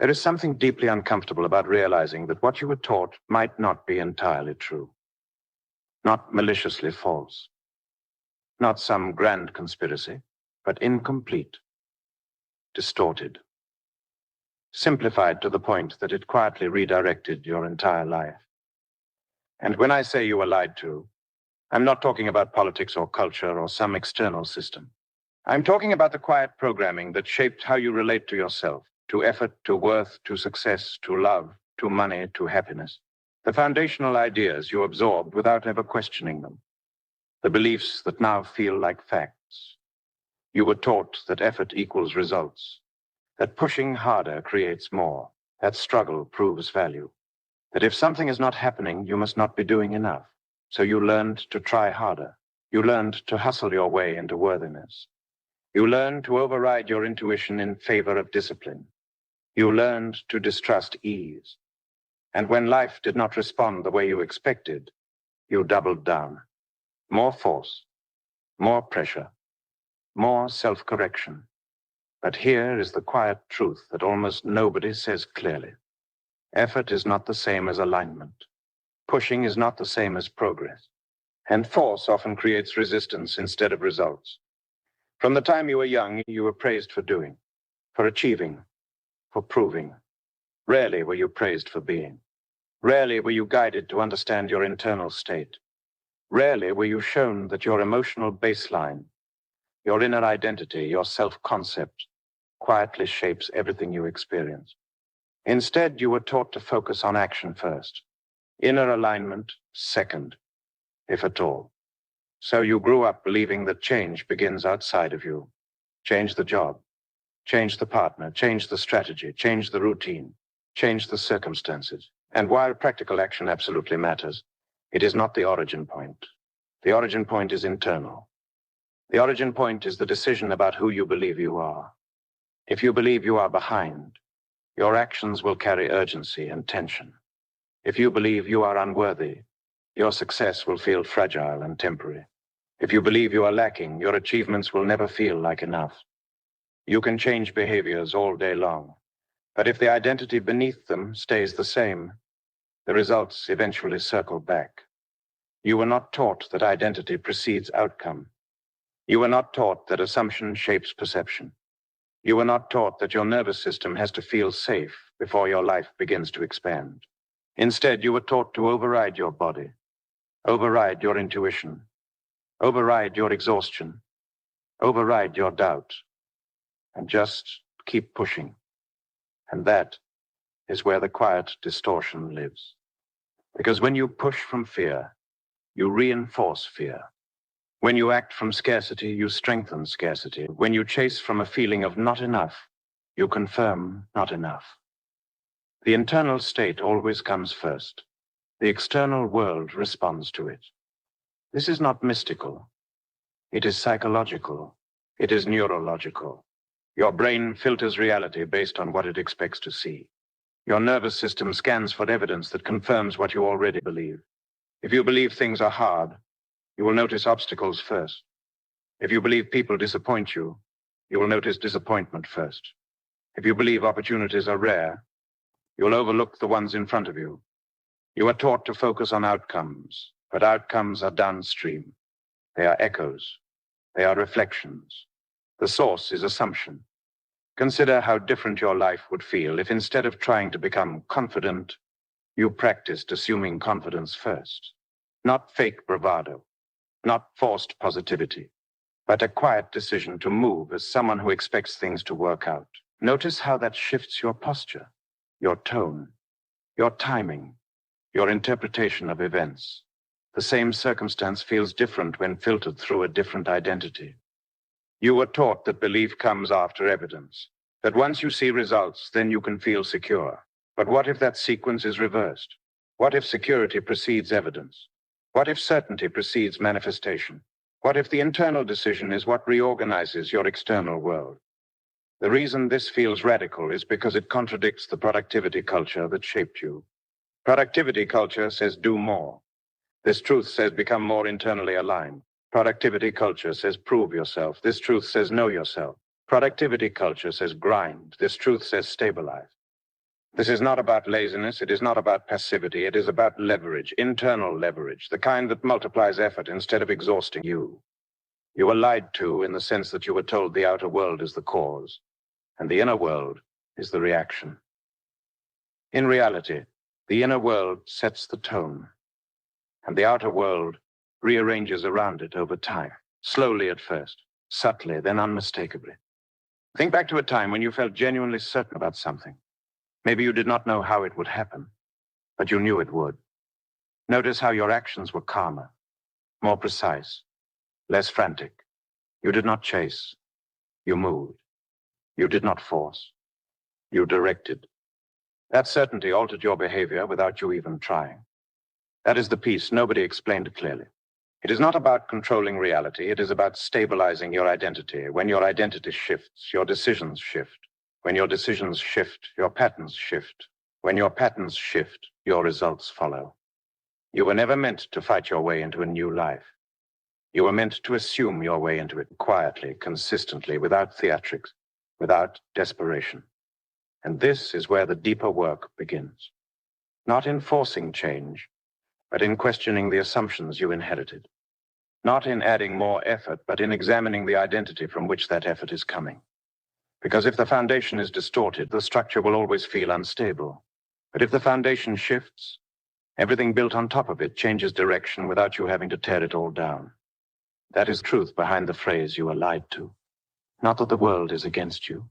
There is something deeply uncomfortable about realizing that what you were taught might not be entirely true, not maliciously false, not some grand conspiracy, but incomplete, distorted, simplified to the point that it quietly redirected your entire life. And when I say you were lied to, I'm not talking about politics or culture or some external system. I'm talking about the quiet programming that shaped how you relate to yourself, to effort, to worth, to success, to love, to money, to happiness. The foundational ideas you absorbed without ever questioning them. The beliefs that now feel like facts. You were taught that effort equals results, that pushing harder creates more, that struggle proves value, that if something is not happening, you must not be doing enough. So you learned to try harder. You learned to hustle your way into worthiness. You learned to override your intuition in favor of discipline. You learned to distrust ease. And when life did not respond the way you expected, you doubled down. More force, more pressure, more self-correction. But here is the quiet truth that almost nobody says clearly. Effort is not the same as alignment. Pushing is not the same as progress. And force often creates resistance instead of results. From the time you were young, you were praised for doing, for achieving, for proving. Rarely were you praised for being. Rarely were you guided to understand your internal state. Rarely were you shown that your emotional baseline, your inner identity, your self-concept, quietly shapes everything you experience. Instead, you were taught to focus on action first, inner alignment second, if at all. So you grew up believing that change begins outside of you. Change the job, change the partner, change the strategy, change the routine, change the circumstances. And while practical action absolutely matters, it is not the origin point. The origin point is internal. The origin point is the decision about who you believe you are. If you believe you are behind, your actions will carry urgency and tension. If you believe you are unworthy, your success will feel fragile and temporary. If you believe you are lacking, your achievements will never feel like enough. You can change behaviors all day long, but if the identity beneath them stays the same, the results eventually circle back. You were not taught that identity precedes outcome. You were not taught that assumption shapes perception. You were not taught that your nervous system has to feel safe before your life begins to expand. Instead, you were taught to override your body, override your intuition, override your exhaustion, override your doubt, and just keep pushing. And that is where the quiet distortion lives. Because when you push from fear, you reinforce fear. When you act from scarcity, you strengthen scarcity. When you chase from a feeling of not enough, you confirm not enough. The internal state always comes first. The external world responds to it. This is not mystical. It is psychological. It is neurological. Your brain filters reality based on what it expects to see. Your nervous system scans for evidence that confirms what you already believe. If you believe things are hard, you will notice obstacles first. If you believe people disappoint you, you will notice disappointment first. If you believe opportunities are rare, you will overlook the ones in front of you. You are taught to focus on outcomes, but outcomes are downstream. They are echoes. They are reflections. The source is assumption. Consider how different your life would feel if instead of trying to become confident, you practiced assuming confidence first. Not fake bravado, not forced positivity, but a quiet decision to move as someone who expects things to work out. Notice how that shifts your posture, your tone, your timing, your interpretation of events. The same circumstance feels different when filtered through a different identity. You were taught that belief comes after evidence, that once you see results, then you can feel secure. But what if that sequence is reversed? What if security precedes evidence? What if certainty precedes manifestation? What if the internal decision is what reorganizes your external world? The reason this feels radical is because it contradicts the productivity culture that shaped you. Productivity culture says do more. This truth says become more internally aligned. Productivity culture says prove yourself. This truth says know yourself. Productivity culture says grind. This truth says stabilize. This is not about laziness. It is not about passivity. It is about leverage, internal leverage, the kind that multiplies effort instead of exhausting you. You were lied to in the sense that you were told the outer world is the cause, and the inner world is the reaction. In reality, the inner world sets the tone, and the outer world rearranges around it over time, slowly at first, subtly, then unmistakably. Think back to a time when you felt genuinely certain about something. Maybe you did not know how it would happen, but you knew it would. Notice how your actions were calmer, more precise, less frantic. You did not chase. You moved. You did not force. You directed. That certainty altered your behavior without you even trying. That is the piece nobody explained clearly. It is not about controlling reality. It is about stabilizing your identity. When your identity shifts, your decisions shift. When your decisions shift, your patterns shift. When your patterns shift, your results follow. You were never meant to fight your way into a new life. You were meant to assume your way into it quietly, consistently, without theatrics, without desperation. And this is where the deeper work begins. Not in forcing change, but in questioning the assumptions you inherited. Not in adding more effort, but in examining the identity from which that effort is coming. Because if the foundation is distorted, the structure will always feel unstable. But if the foundation shifts, everything built on top of it changes direction without you having to tear it all down. That is truth behind the phrase you were lied to. Not that the world is against you.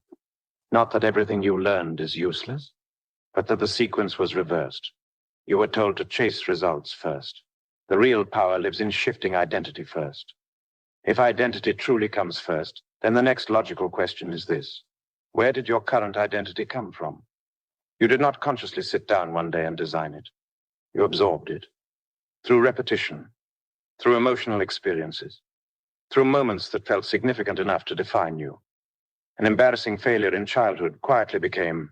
Not that everything you learned is useless, but that the sequence was reversed. You were told to chase results first. The real power lives in shifting identity first. If identity truly comes first, then the next logical question is this: where did your current identity come from? You did not consciously sit down one day and design it. You absorbed it. Through repetition, through emotional experiences, through moments that felt significant enough to define you. An embarrassing failure in childhood quietly became,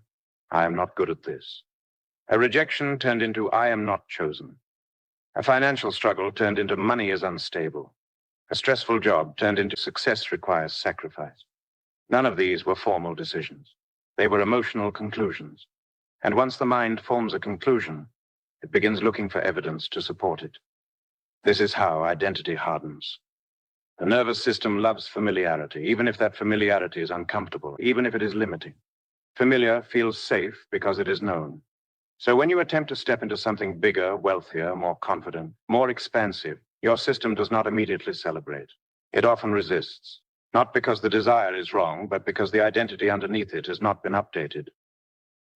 I am not good at this. A rejection turned into, I am not chosen. A financial struggle turned into, money is unstable. A stressful job turned into, success requires sacrifice. None of these were formal decisions. They were emotional conclusions. And once the mind forms a conclusion, it begins looking for evidence to support it. This is how identity hardens. The nervous system loves familiarity, even if that familiarity is uncomfortable, even if it is limiting. Familiar feels safe because it is known. So when you attempt to step into something bigger, wealthier, more confident, more expansive, your system does not immediately celebrate. It often resists, not because the desire is wrong, but because the identity underneath it has not been updated.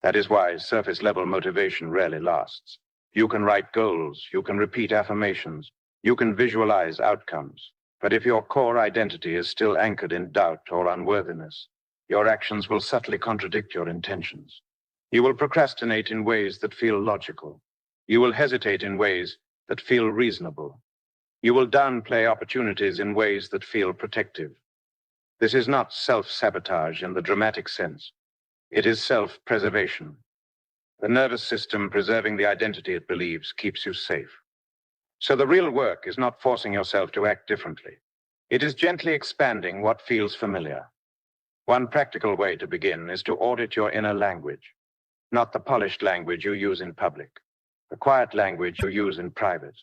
That is why surface-level motivation rarely lasts. You can write goals, you can repeat affirmations, you can visualize outcomes. But if your core identity is still anchored in doubt or unworthiness, your actions will subtly contradict your intentions. You will procrastinate in ways that feel logical. You will hesitate in ways that feel reasonable. You will downplay opportunities in ways that feel protective. This is not self-sabotage in the dramatic sense. It is self-preservation. The nervous system preserving the identity it believes keeps you safe. So the real work is not forcing yourself to act differently. It is gently expanding what feels familiar. One practical way to begin is to audit your inner language. Not the polished language you use in public, the quiet language you use in private.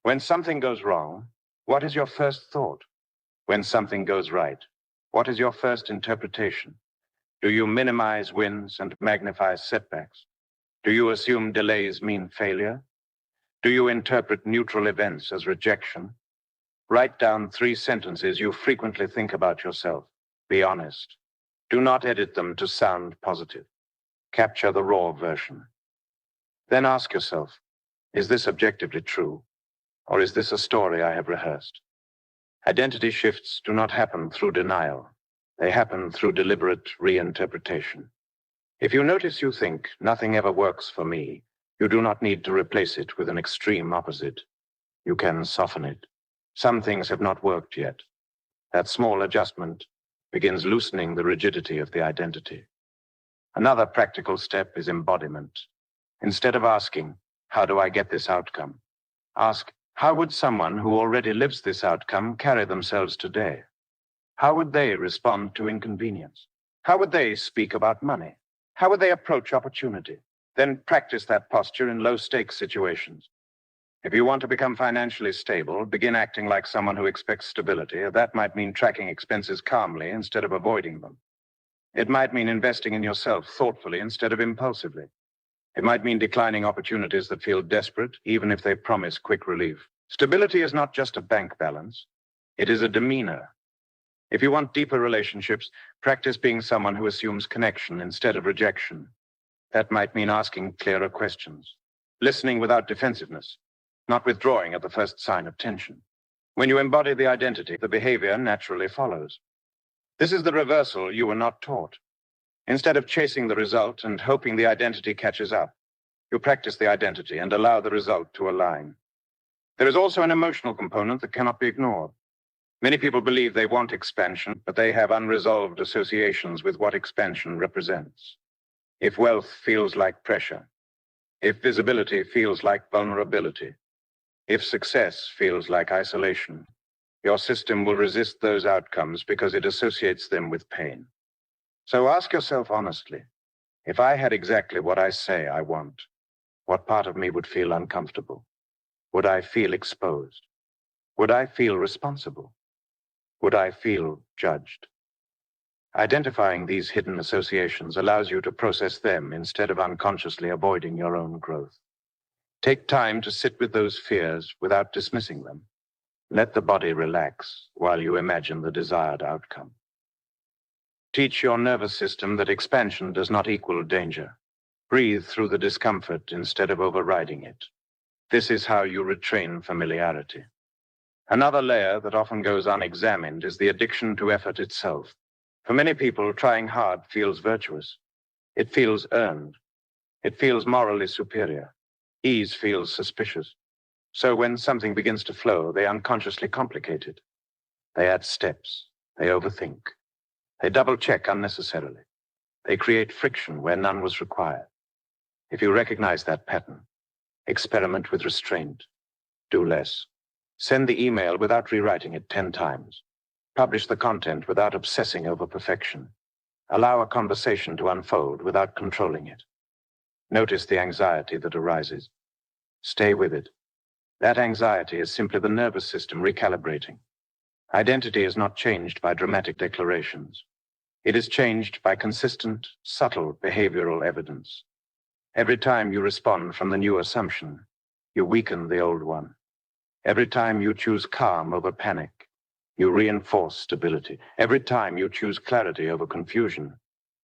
When something goes wrong, what is your first thought? When something goes right, what is your first interpretation? Do you minimize wins and magnify setbacks? Do you assume delays mean failure? Do you interpret neutral events as rejection? Write down 3 sentences you frequently think about yourself. Be honest. Do not edit them to sound positive. Capture the raw version. Then ask yourself, is this objectively true? Or is this a story I have rehearsed? Identity shifts do not happen through denial. They happen through deliberate reinterpretation. If you notice you think, nothing ever works for me, you do not need to replace it with an extreme opposite. You can soften it. Some things have not worked yet. That small adjustment begins loosening the rigidity of the identity. Another practical step is embodiment. Instead of asking, how do I get this outcome? Ask, how would someone who already lives this outcome carry themselves today? How would they respond to inconvenience? How would they speak about money? How would they approach opportunity? Then practice that posture in low-stakes situations. If you want to become financially stable, begin acting like someone who expects stability. That might mean tracking expenses calmly instead of avoiding them. It might mean investing in yourself thoughtfully instead of impulsively. It might mean declining opportunities that feel desperate, even if they promise quick relief. Stability is not just a bank balance. It is a demeanor. If you want deeper relationships, practice being someone who assumes connection instead of rejection. That might mean asking clearer questions, listening without defensiveness, not withdrawing at the first sign of tension. When you embody the identity, the behavior naturally follows. This is the reversal you were not taught. Instead of chasing the result and hoping the identity catches up, you practice the identity and allow the result to align. There is also an emotional component that cannot be ignored. Many people believe they want expansion, but they have unresolved associations with what expansion represents. If wealth feels like pressure, if visibility feels like vulnerability, if success feels like isolation, your system will resist those outcomes because it associates them with pain. So ask yourself honestly, if I had exactly what I say I want, what part of me would feel uncomfortable? Would I feel exposed? Would I feel responsible? Would I feel judged? Identifying these hidden associations allows you to process them instead of unconsciously avoiding your own growth. Take time to sit with those fears without dismissing them. Let the body relax while you imagine the desired outcome. Teach your nervous system that expansion does not equal danger. Breathe through the discomfort instead of overriding it. This is how you retrain familiarity. Another layer that often goes unexamined is the addiction to effort itself. For many people, trying hard feels virtuous. It feels earned. It feels morally superior. Ease feels suspicious. So when something begins to flow, they unconsciously complicate it. They add steps. They overthink. They double-check unnecessarily. They create friction where none was required. If you recognize that pattern, experiment with restraint. Do less. Send the email without rewriting it 10 times. Publish the content without obsessing over perfection. Allow a conversation to unfold without controlling it. Notice the anxiety that arises. Stay with it. That anxiety is simply the nervous system recalibrating. Identity is not changed by dramatic declarations. It is changed by consistent, subtle behavioral evidence. Every time you respond from the new assumption, you weaken the old one. Every time you choose calm over panic, you reinforce stability. Every time you choose clarity over confusion,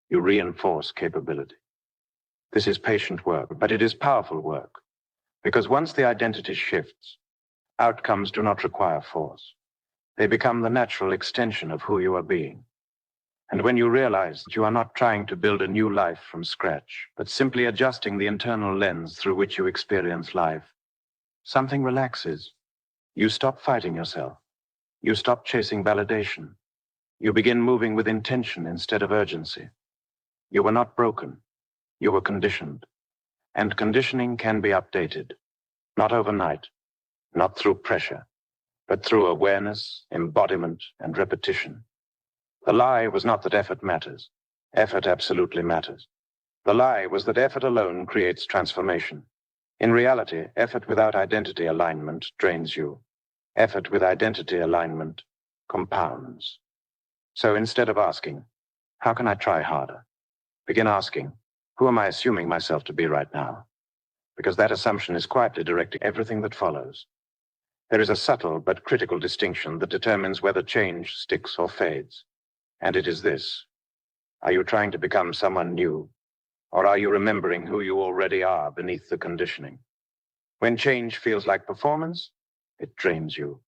you reinforce capability. This is patient work, but it is powerful work, because once the identity shifts, outcomes do not require force. They become the natural extension of who you are being. And when you realize that you are not trying to build a new life from scratch, but simply adjusting the internal lens through which you experience life, something relaxes. You stop fighting yourself. You stop chasing validation. You begin moving with intention instead of urgency. You were not broken. You were conditioned. And conditioning can be updated, not overnight, not through pressure, but through awareness, embodiment, and repetition. The lie was not that effort matters. Effort absolutely matters. The lie was that effort alone creates transformation. In reality, effort without identity alignment drains you. Effort with identity alignment compounds. So instead of asking, how can I try harder? Begin asking, who am I assuming myself to be right now? Because that assumption is quietly directing everything that follows. There is a subtle but critical distinction that determines whether change sticks or fades. And it is this. Are you trying to become someone new? Or are you remembering who you already are beneath the conditioning? When change feels like performance, it drains you.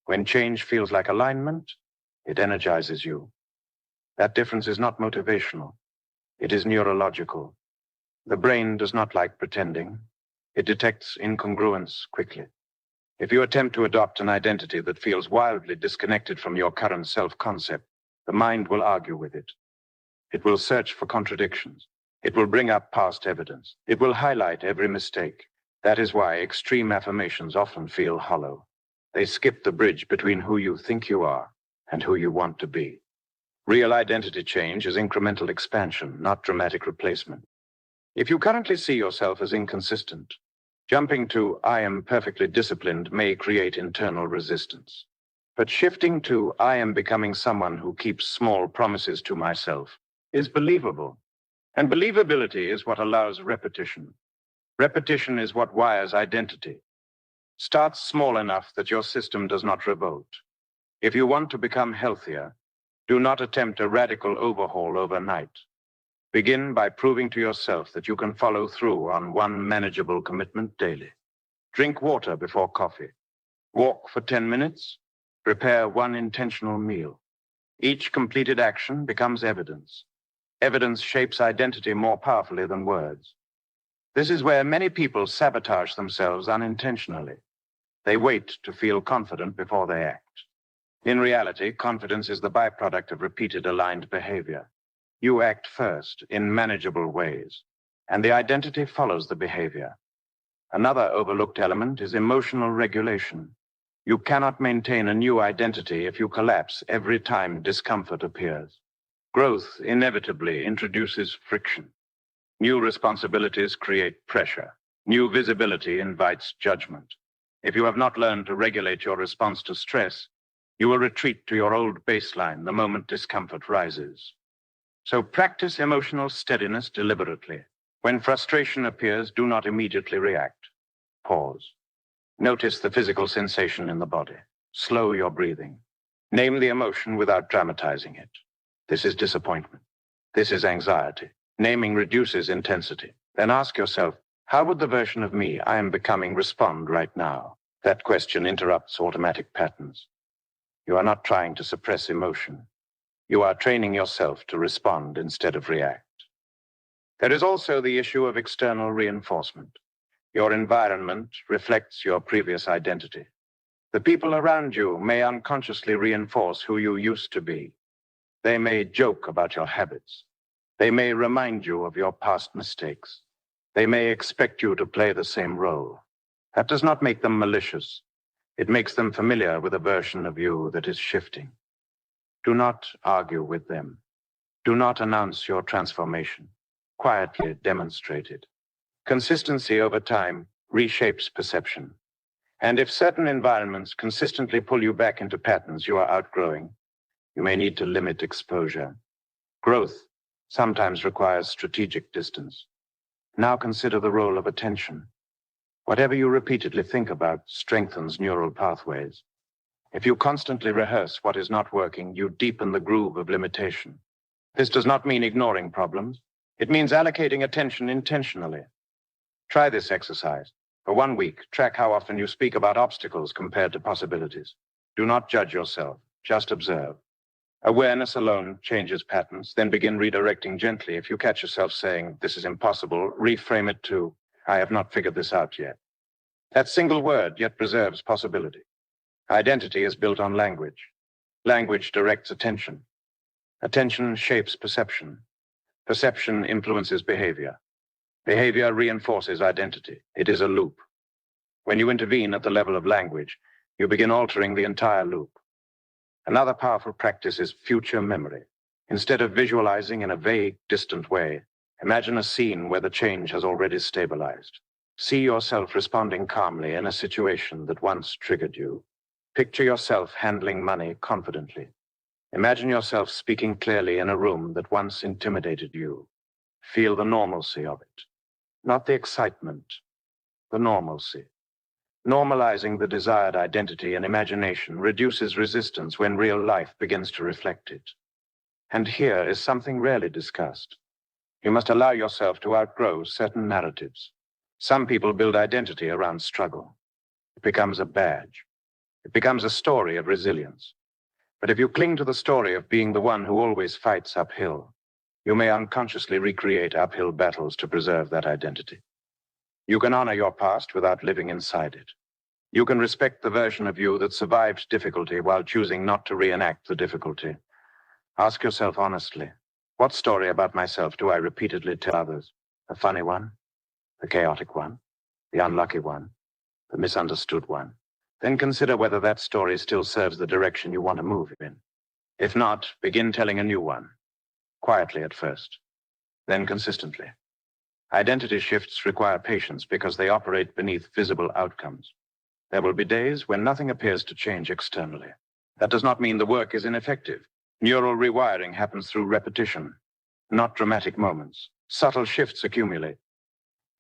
When change feels like alignment, it energizes you. That difference is not motivational. It is neurological. The brain does not like pretending. It detects incongruence quickly. If you attempt to adopt an identity that feels wildly disconnected from your current self-concept, the mind will argue with it. It will search for contradictions. It will bring up past evidence. It will highlight every mistake. That is why extreme affirmations often feel hollow. They skip the bridge between who you think you are and who you want to be. Real identity change is incremental expansion, not dramatic replacement. If you currently see yourself as inconsistent, jumping to "I am perfectly disciplined" may create internal resistance. But shifting to "I am becoming someone who keeps small promises to myself" is believable. And believability is what allows repetition. Repetition is what wires identity. Start small enough that your system does not revolt. If you want to become healthier, do not attempt a radical overhaul overnight. Begin by proving to yourself that you can follow through on one manageable commitment daily. Drink water before coffee. Walk for 10 minutes. Prepare one intentional meal. Each completed action becomes evidence. Evidence shapes identity more powerfully than words. This is where many people sabotage themselves unintentionally. They wait to feel confident before they act. In reality, confidence is the byproduct of repeated aligned behavior. You act first in manageable ways, and the identity follows the behavior. Another overlooked element is emotional regulation. You cannot maintain a new identity if you collapse every time discomfort appears. Growth inevitably introduces friction. New responsibilities create pressure. New visibility invites judgment. If you have not learned to regulate your response to stress, you will retreat to your old baseline the moment discomfort rises. So practice emotional steadiness deliberately. When frustration appears, do not immediately react. Pause. Notice the physical sensation in the body. Slow your breathing. Name the emotion without dramatizing it. This is disappointment. This is anxiety. Naming reduces intensity. Then ask yourself, how would the version of me I am becoming respond right now? That question interrupts automatic patterns. You are not trying to suppress emotion. You are training yourself to respond instead of react. There is also the issue of external reinforcement. Your environment reflects your previous identity. The people around you may unconsciously reinforce who you used to be. They may joke about your habits. They may remind you of your past mistakes. They may expect you to play the same role. That does not make them malicious. It makes them familiar with a version of you that is shifting. Do not argue with them. Do not announce your transformation. Quietly demonstrate it. Consistency over time reshapes perception. And if certain environments consistently pull you back into patterns you are outgrowing, you may need to limit exposure. Growth sometimes requires strategic distance. Now consider the role of attention. Whatever you repeatedly think about strengthens neural pathways. If you constantly rehearse what is not working, you deepen the groove of limitation. This does not mean ignoring problems. It means allocating attention intentionally. Try this exercise. For 1 week, track how often you speak about obstacles compared to possibilities. Do not judge yourself, just observe. Awareness alone changes patterns, then begin redirecting gently. If you catch yourself saying, "This is impossible," reframe it to, "I have not figured this out yet." That single word yet preserves possibility. Identity is built on language. Language directs attention. Attention shapes perception. Perception influences behavior. Behavior reinforces identity. It is a loop. When you intervene at the level of language, you begin altering the entire loop. Another powerful practice is future memory. Instead of visualizing in a vague, distant way, imagine a scene where the change has already stabilized. See yourself responding calmly in a situation that once triggered you. Picture yourself handling money confidently. Imagine yourself speaking clearly in a room that once intimidated you. Feel the normalcy of it. Not the excitement, the normalcy. Normalizing the desired identity in imagination reduces resistance when real life begins to reflect it. And here is something rarely discussed. You must allow yourself to outgrow certain narratives. Some people build identity around struggle. It becomes a badge. It becomes a story of resilience. But if you cling to the story of being the one who always fights uphill, you may unconsciously recreate uphill battles to preserve that identity. You can honor your past without living inside it. You can respect the version of you that survived difficulty while choosing not to reenact the difficulty. Ask yourself honestly, what story about myself do I repeatedly tell others? The funny one, the chaotic one, the unlucky one, the misunderstood one. Then consider whether that story still serves the direction you want to move in. If not, begin telling a new one, quietly at first, then consistently. Identity shifts require patience because they operate beneath visible outcomes. There will be days when nothing appears to change externally. That does not mean the work is ineffective. Neural rewiring happens through repetition, not dramatic moments. Subtle shifts accumulate.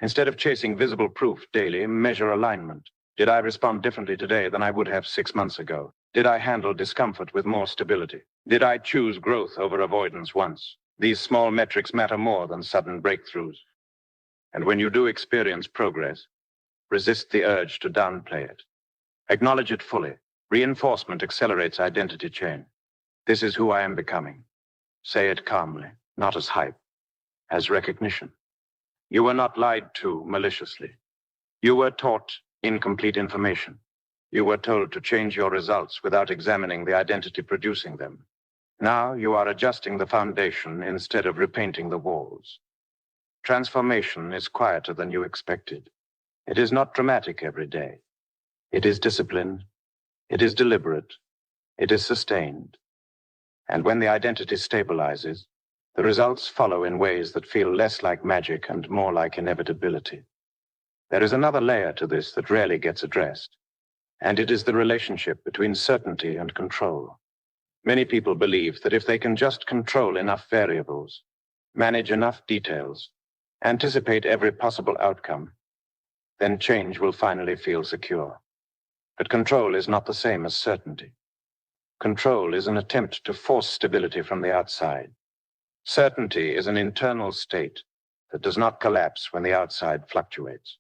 Instead of chasing visible proof daily, measure alignment. Did I respond differently today than I would have 6 months ago? Did I handle discomfort with more stability? Did I choose growth over avoidance once? These small metrics matter more than sudden breakthroughs. And when you do experience progress, resist the urge to downplay it. Acknowledge it fully. Reinforcement accelerates identity chain. This is who I am becoming. Say it calmly, not as hype, as recognition. You were not lied to maliciously. You were taught incomplete information. You were told to change your results without examining the identity producing them. Now you are adjusting the foundation instead of repainting the walls. Transformation is quieter than you expected. It is not dramatic every day. It is disciplined. It is deliberate. It is sustained. And when the identity stabilizes, the results follow in ways that feel less like magic and more like inevitability. There is another layer to this that rarely gets addressed, and it is the relationship between certainty and control. Many people believe that if they can just control enough variables, manage enough details, anticipate every possible outcome, then change will finally feel secure. But control is not the same as certainty. Control is an attempt to force stability from the outside. Certainty is an internal state that does not collapse when the outside fluctuates.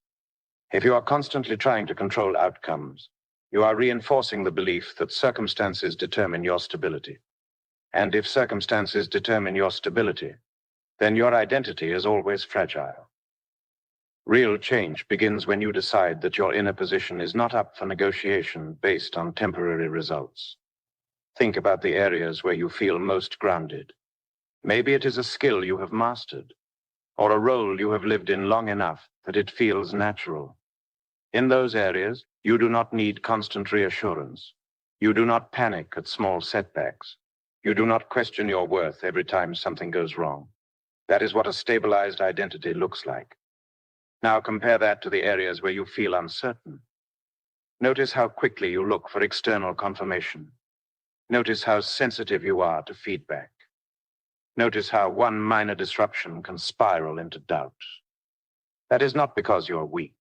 If you are constantly trying to control outcomes, you are reinforcing the belief that circumstances determine your stability. And if circumstances determine your stability, then your identity is always fragile. Real change begins when you decide that your inner position is not up for negotiation based on temporary results. Think about the areas where you feel most grounded. Maybe it is a skill you have mastered, or a role you have lived in long enough that it feels natural. In those areas, you do not need constant reassurance. You do not panic at small setbacks. You do not question your worth every time something goes wrong. That is what a stabilized identity looks like. Now compare that to the areas where you feel uncertain. Notice how quickly you look for external confirmation. Notice how sensitive you are to feedback. Notice how one minor disruption can spiral into doubt. That is not because you are weak.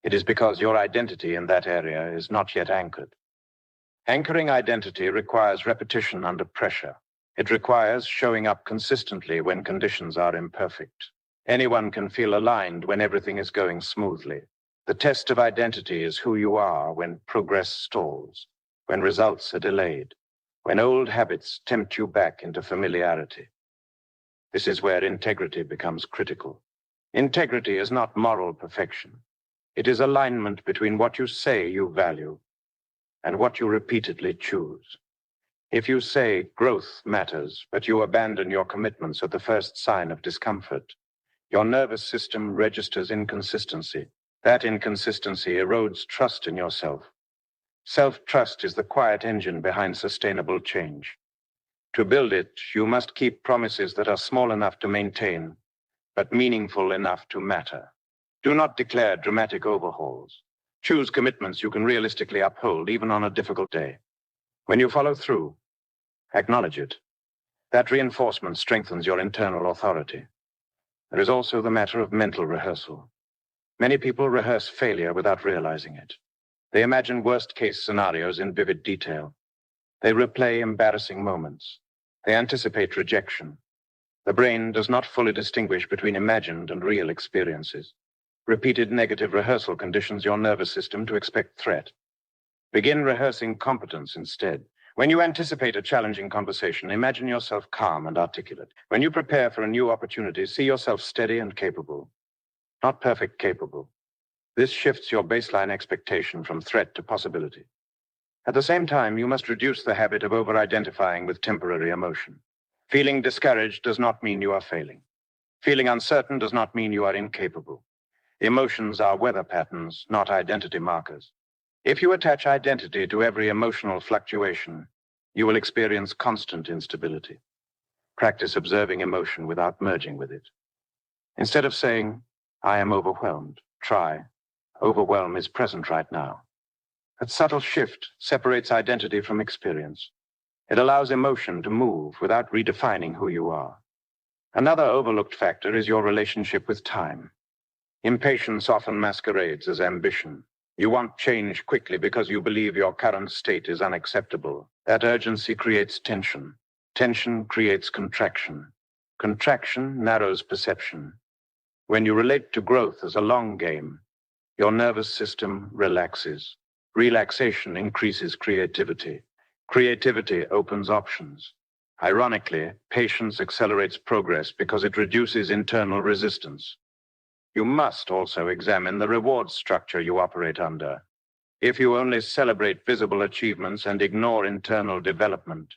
It is because your identity in that area is not yet anchored. Anchoring identity requires repetition under pressure. It requires showing up consistently when conditions are imperfect. Anyone can feel aligned when everything is going smoothly. The test of identity is who you are when progress stalls, when results are delayed, when old habits tempt you back into familiarity. This is where integrity becomes critical. Integrity is not moral perfection. It is alignment between what you say you value and what you repeatedly choose. If you say growth matters, but you abandon your commitments at the first sign of discomfort, your nervous system registers inconsistency. That inconsistency erodes trust in yourself. Self-trust is the quiet engine behind sustainable change. To build it, you must keep promises that are small enough to maintain, but meaningful enough to matter. Do not declare dramatic overhauls. Choose commitments you can realistically uphold, even on a difficult day. When you follow through, acknowledge it. That reinforcement strengthens your internal authority. There is also the matter of mental rehearsal. Many people rehearse failure without realizing it. They imagine worst-case scenarios in vivid detail. They replay embarrassing moments. They anticipate rejection. The brain does not fully distinguish between imagined and real experiences. Repeated negative rehearsal conditions your nervous system to expect threat. Begin rehearsing competence instead. When you anticipate a challenging conversation, imagine yourself calm and articulate. When you prepare for a new opportunity, see yourself steady and capable, not perfect capable. This shifts your baseline expectation from threat to possibility. At the same time, you must reduce the habit of over-identifying with temporary emotion. Feeling discouraged does not mean you are failing. Feeling uncertain does not mean you are incapable. Emotions are weather patterns, not identity markers. If you attach identity to every emotional fluctuation, you will experience constant instability. Practice observing emotion without merging with it. Instead of saying, I am overwhelmed, try, overwhelm is present right now. That subtle shift separates identity from experience. It allows emotion to move without redefining who you are. Another overlooked factor is your relationship with time. Impatience often masquerades as ambition. You want change quickly because you believe your current state is unacceptable. That urgency creates tension. Tension creates contraction. Contraction narrows perception. When you relate to growth as a long game, your nervous system relaxes. Relaxation increases creativity. Creativity opens options. Ironically, patience accelerates progress because it reduces internal resistance. You must also examine the reward structure you operate under. If you only celebrate visible achievements and ignore internal development,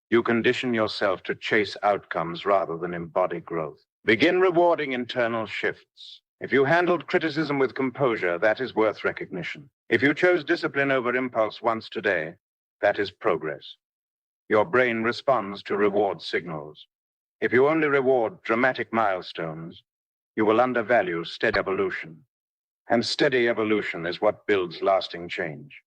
you condition yourself to chase outcomes rather than embody growth. Begin rewarding internal shifts. If you handled criticism with composure, that is worth recognition. If you chose discipline over impulse once today, that is progress. Your brain responds to reward signals. If you only reward dramatic milestones, you will undervalue steady evolution. And steady evolution is what builds lasting change.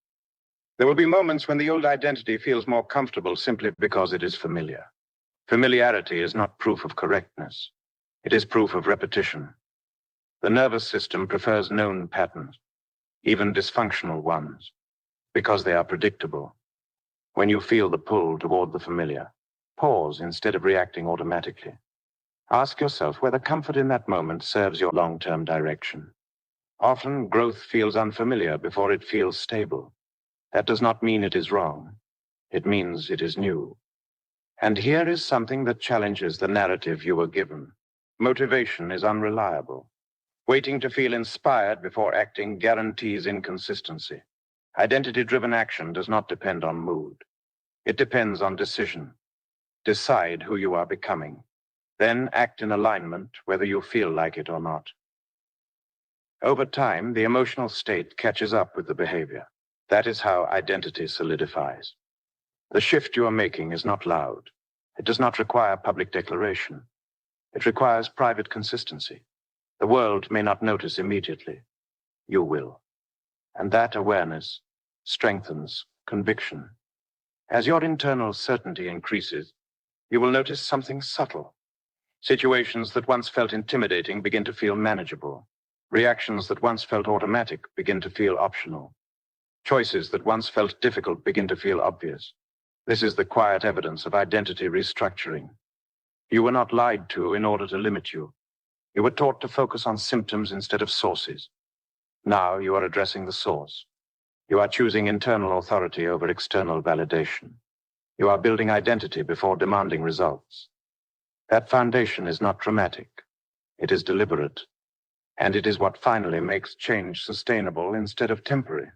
There will be moments when the old identity feels more comfortable simply because it is familiar. Familiarity is not proof of correctness. It is proof of repetition. The nervous system prefers known patterns, even dysfunctional ones, because they are predictable. When you feel the pull toward the familiar, pause instead of reacting automatically. Ask yourself whether comfort in that moment serves your long-term direction. Often, growth feels unfamiliar before it feels stable. That does not mean it is wrong. It means it is new. And here is something that challenges the narrative you were given. Motivation is unreliable. Waiting to feel inspired before acting guarantees inconsistency. Identity-driven action does not depend on mood. It depends on decision. Decide who you are becoming. Then act in alignment whether you feel like it or not. Over time, the emotional state catches up with the behavior. That is how identity solidifies. The shift you are making is not loud. It does not require public declaration. It requires private consistency. The world may not notice immediately. You will. And that awareness strengthens conviction. As your internal certainty increases, you will notice something subtle. Situations that once felt intimidating begin to feel manageable. Reactions that once felt automatic begin to feel optional. Choices that once felt difficult begin to feel obvious. This is the quiet evidence of identity restructuring. You were not lied to in order to limit you. You were taught to focus on symptoms instead of sources. Now you are addressing the source. You are choosing internal authority over external validation. You are building identity before demanding results. That foundation is not dramatic. It is deliberate. And it is what finally makes change sustainable instead of temporary.